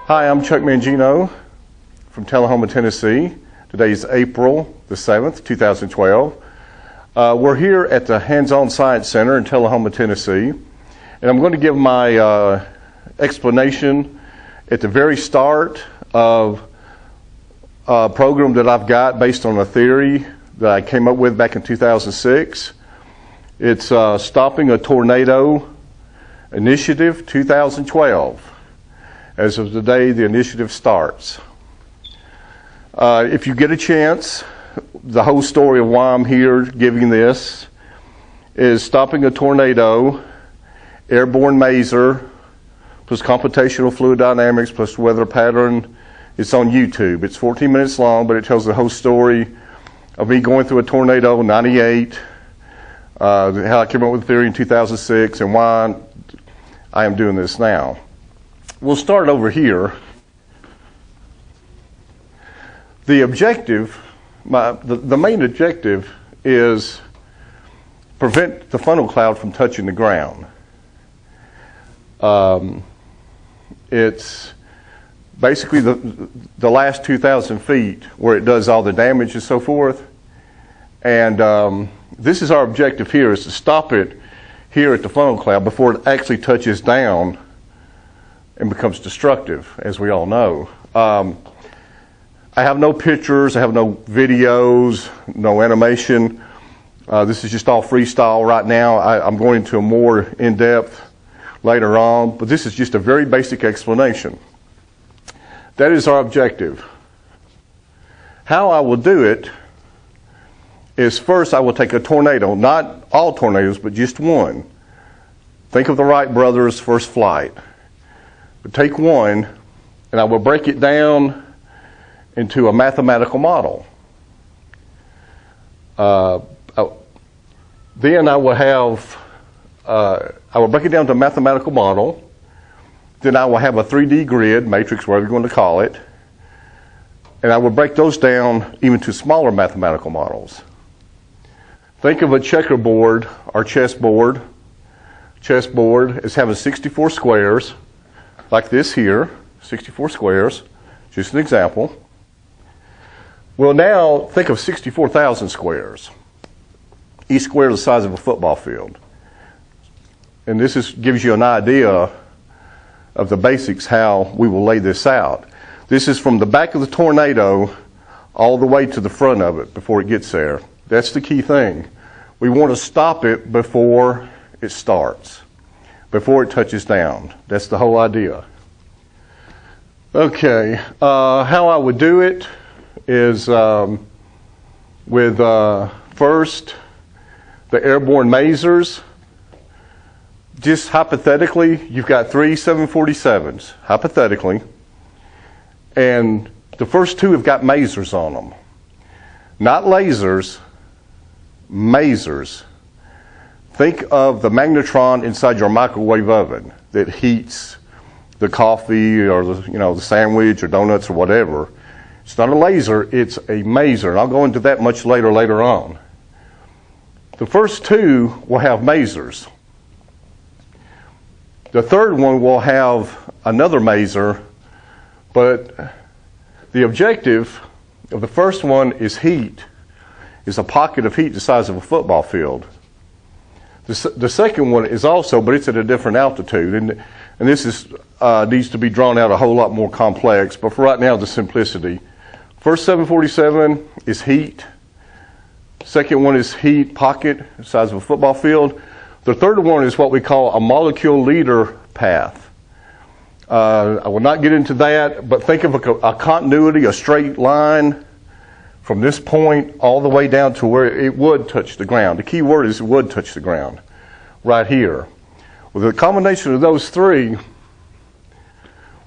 Hi, I'm Chuck Mangino from Tullahoma, Tennessee. Today is April the 7th, 2012. We're here at the Hands-On Science Center in Tullahoma, Tennessee, and I'm going to give my explanation at the very start of a program that I've got based on a theory that I came up with back in 2006. It's Stopping a Tornado Initiative 2012. As of today, the initiative starts. If you get a chance, the whole story of why I'm here giving this is Stopping a Tornado, Airborne Maser, plus Computational Fluid Dynamics, plus Weather Pattern. It's on YouTube. It's 14 minutes long, but it tells the whole story of me going through a tornado in '98, how I came up with the theory in 2006, and why I am doing this now. We'll start over here. The objective, the main objective is prevent the funnel cloud from touching the ground. It's basically the last 2,000 feet where it does all the damage and so forth. And this is our objective here, is to stop it here at the funnel cloud before it actually touches down and becomes destructive, as we all know. I have no pictures, I have no videos, no animation. This is just all freestyle right now. I'm going into a more in-depth later on, but this is just a very basic explanation. That is our objective. How I will do it is, first I will take a tornado, not all tornadoes, but just one. Think of the Wright brothers' first flight. But take one, and I will break it down into a mathematical model. Then I will break it down to a mathematical model. Then I will have a 3D grid, matrix, whatever you're going to call it. And I will break those down even to smaller mathematical models. Think of a checkerboard or chessboard. Chessboard is having 64 squares, like this here, 64 squares, just an example. Well, now think of 64,000 squares. Each square is the size of a football field. And this gives you an idea of the basics, how we will lay this out. This is from the back of the tornado all the way to the front of it before it gets there. That's the key thing. We want to stop it before it starts, before it touches down. That's the whole idea. Okay, how I would do it is with first the airborne masers. Just hypothetically, you've got 3 747s, hypothetically, and the first two have got masers on them. Not lasers, masers. Think of the magnetron inside your microwave oven that heats the coffee or the sandwich or donuts or whatever. It's not a laser, it's a maser. And I'll go into that much later on. The first two will have masers. The third one will have another maser, but the objective of the first one is heat, is a pocket of heat the size of a football field. The second one is also, but it's at a different altitude, and this needs to be drawn out a whole lot more complex, but for right now, the simplicity. First 747 is heat. Second one is heat pocket the size of a football field. The third one is what we call a molecule leader path. I will not get into that, but think of a continuity, a straight line from this point all the way down to where it would touch the ground. The key word is it would touch the ground, right here. With a combination of those three,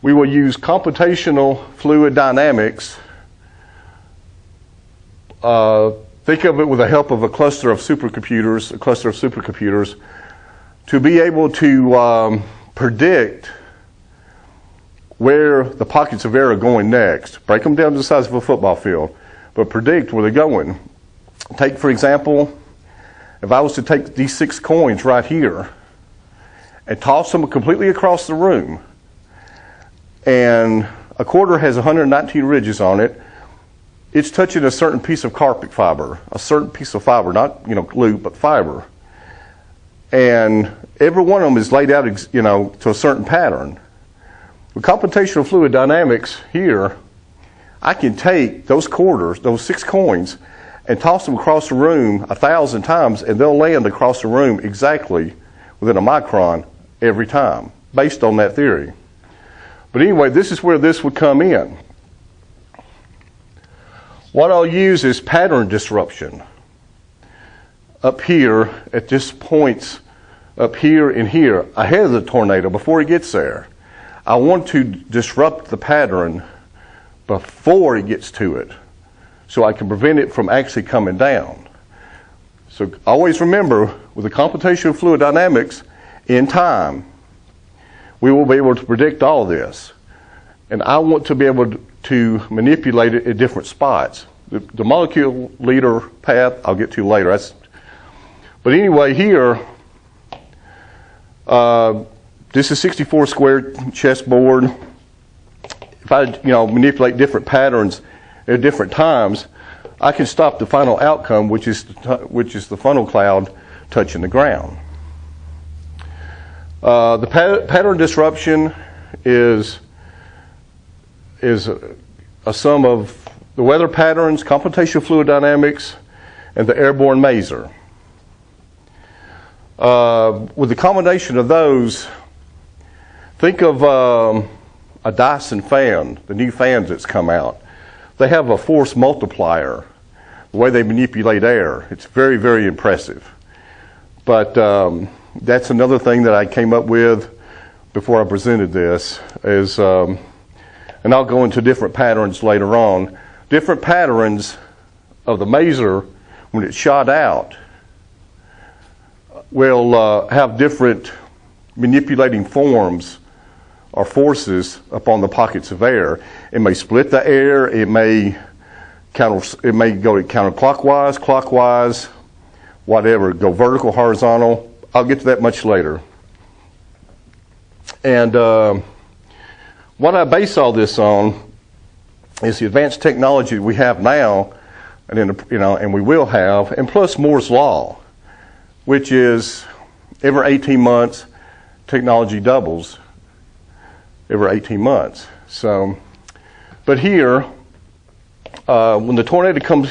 we will use computational fluid dynamics. Think of it with the help of a cluster of supercomputers, to be able to predict where the pockets of air are going next. Break them down to the size of a football field, but predict where they're going. Take, for example, if I was to take these 6 coins right here and toss them completely across the room, and a quarter has 119 ridges on it. It's touching a certain piece of carpet fiber, a certain piece of fiber, not glue, but fiber. And every one of them is laid out to a certain pattern. With computational fluid dynamics here, I can take those quarters, those 6 coins, and toss them across the room 1,000 times, and they'll land across the room exactly within a micron every time, based on that theory. But anyway, this is where this would come in. What I'll use is pattern disruption. Up here, at this points up here and here, ahead of the tornado, before it gets there. I want to disrupt the pattern before it gets to it, so I can prevent it from actually coming down. So always remember, with the computational fluid dynamics, in time, we will be able to predict all this. And I want to be able to manipulate it at different spots. The molecule leader path, I'll get to later. But anyway, here, this is 64 square chessboard. If I manipulate different patterns at different times, I can stop the final outcome, which is the funnel cloud touching the ground. The pattern disruption is a sum of the weather patterns, computational fluid dynamics, and the airborne maser. With the combination of those, think of a Dyson fan, the new fans that's come out. They have a force multiplier, the way they manipulate air. It's very, very impressive. But that's another thing that I came up with before I presented this, and I'll go into different patterns later on. Different patterns of the maser, when it's shot out, will have different manipulating forms or forces upon the pockets of air. It may split the air. It may go counterclockwise, clockwise, whatever. Go vertical, horizontal. I'll get to that much later. And what I base all this on is the advanced technology we have now, and we will have, and plus Moore's law, which is every 18 months technology doubles every 18 months. So, but here, when the tornado comes,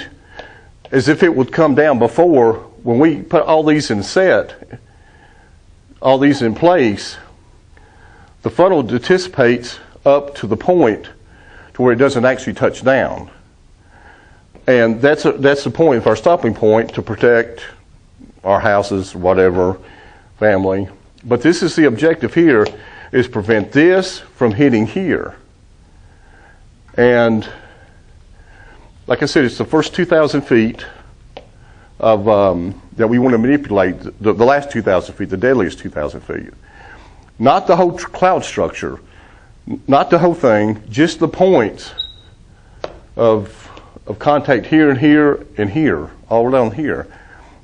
as if it would come down before, when we put all these in place, the funnel dissipates up to the point to where it doesn't actually touch down. And that's the point, our stopping point, to protect our houses, whatever, family. But this is the objective here, is prevent this from hitting here. And like I said, it's the first 2,000 feet of that we want to manipulate, the last 2,000 feet, the deadliest 2,000 feet. Not the whole cloud structure, not the whole thing, just the points of contact here and here and here, all down here.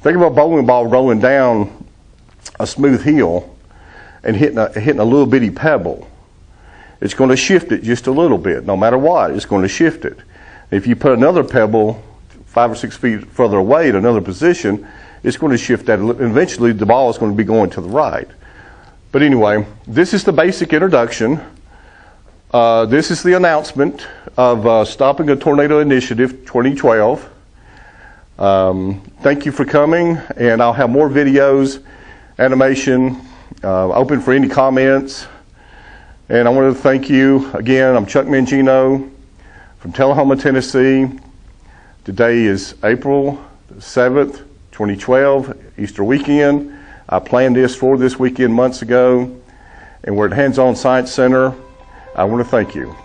Think of a bowling ball rolling down a smooth hill and hitting a little bitty pebble. It's going to shift it just a little bit. No matter what, it's going to shift it. If you put another pebble 5 or 6 feet further away at another position, it's going to shift that. Eventually, the ball is going to be going to the right. But anyway, this is the basic introduction. This is the announcement of Stopping a Tornado Initiative 2012. Thank you for coming, and I'll have more videos, animation, open for any comments. And I want to thank you again. I'm Chuck Mangino from Tullahoma, Tennessee. Today is April 7th, 2012, Easter weekend. I planned this for this weekend months ago, and we're at Hands-On Science Center. I want to thank you.